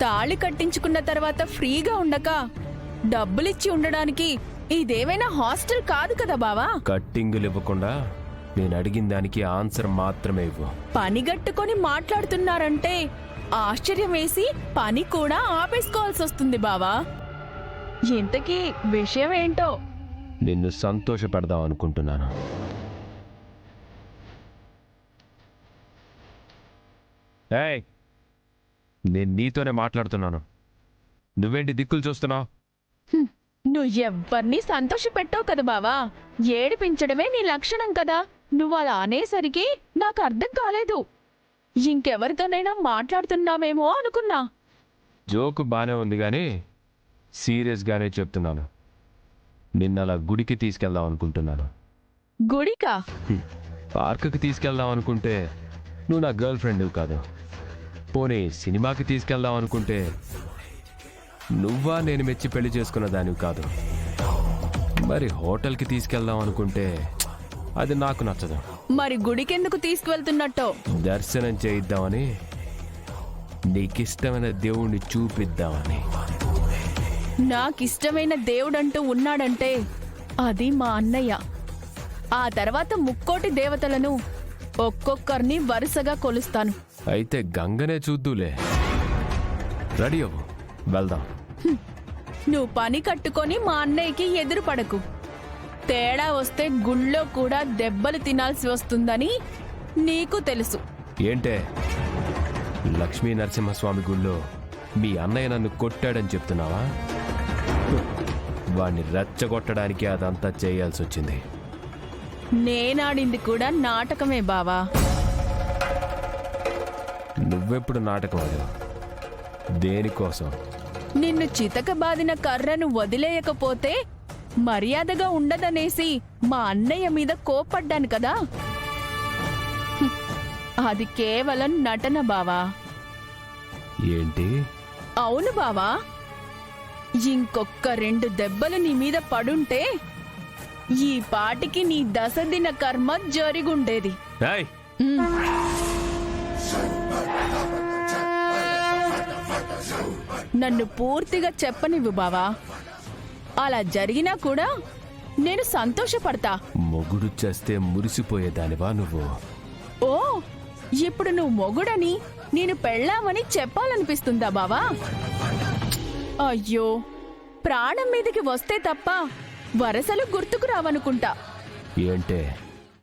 తాళి కట్టించుకున్న తర్వాత ఫ్రీగా ఉండక డబ్బులిచ్చి ఉండడానికి ఇదేమైనా హాస్టల్ కాదు కదా బావా. కట్టింగులు ఇవ్వకుండా నేను అడిగిన దానికి ఆన్సర్ మాత్రమే ఇవ్వు. పని గట్టుకొని మాట్లాడుతున్నారంటే ఆశ్చర్యం వేసి పని కూడా ఆపేసుకోవాల్సి వస్తుంది బావా. ఇంతకీ విషయం ఏంటో? నిన్ను సంతోష పెడదాం అనుకుంటున్నాను. ఏయ్, నేను నీతోనే మాట్లాడుతున్నాను. నువ్వేంటి దిక్కులు చూస్తున్నావు? నువ్వు ఎవ్వరినీ సంతోషపెట్టావు కదా బావా. ఏడిపించడమే నీ లక్షణం కదా. నువ్వు అలా అనేసరికి నాకు అర్థం కాలేదు. ఇంకెవరితోనైనా మాట్లాడుతున్నావేమో అనుకున్నా. జోకు బానే ఉంది కానీ సీరియస్గానే చెప్తున్నాను. నిన్న గుడికి తీసుకెళ్దాం అనుకుంటున్నాను. గుడికా? పార్కుకి తీసుకెళ్దాం అనుకుంటే నువ్వు నా గర్ల్ ఫ్రెండ్ కాదు. పోనీ సినిమాకి తీసుకెళ్దాం అనుకుంటే నువ్వా నేను మెచ్చి పెళ్లి చేసుకున్న దానివి కాదు. మరి హోటల్కి తీసుకెళ్దాం అనుకుంటే అది నాకు నచ్చదు. మరి గుడికెందుకు తీసుకువెళ్తున్నట్టో? దర్శనం చేయిద్దామని, నీకిష్టమైన దేవుణ్ణి చూపిద్దామని. నాకిష్టమైన దేవుడంటూ ఉన్నాడంటే అది మా అన్నయ్య. ఆ తర్వాత ముక్కోటి దేవతలను ఒక్కొక్కరిని వరుసగా కొలుస్తాను. అయితే గంగనే చూద్దులే. రెడీ అవ్వు, వెళ్దాం. నువ్వు పని కట్టుకొని మా అన్నయ్యకి ఎదురు పడకు. తేడా వస్తే గుళ్ళో కూడా దెబ్బలు తినాల్సి వస్తుందని నీకు తెలుసు. ఏంటే, లక్ష్మీ నరసింహస్వామి గుళ్ళో మీ అన్నయ్య నన్ను కొట్టాడని చెప్తున్నావా? వాణ్ణి రెచ్చగొట్టడానికి అదంతా చేయాల్సి వచ్చింది. నేనాడింది కూడా నాటకమే బావా. నువ్వెప్పుడు నాటకం అది? దేనికోసం? నిన్ను చితకబాదిన కర్రను వదిలేయకపోతే మర్యాదగా ఉండదనేసి మా అన్నయ్య మీద కోపడ్డాను కదా. అది కేవలం నటన బావా. ఏంటి? అవును బావా. ఇంకొక్క 2 దెబ్బలు నీ మీద పడుంటే ఈ పాటికి నీ దశదిన కర్మ జరిగుండేది. నన్ను పూర్తిగా చెప్పనివ్వు బావా. అలా జరిగినా కూడా నేను సంతోషపడతా. మొగుడు చేస్తే మురిసిపోయేదానివా నువ్వు? ఓ, ఇప్పుడు నువ్వు మొగుడని నేను పెళ్ళామని చెప్పాలనిపిస్తుందా బావా? అయ్యో, ప్రాణం మీదకి వస్తే తప్ప వరసలు గుర్తుకు రావనుకుంటా. ఏంటే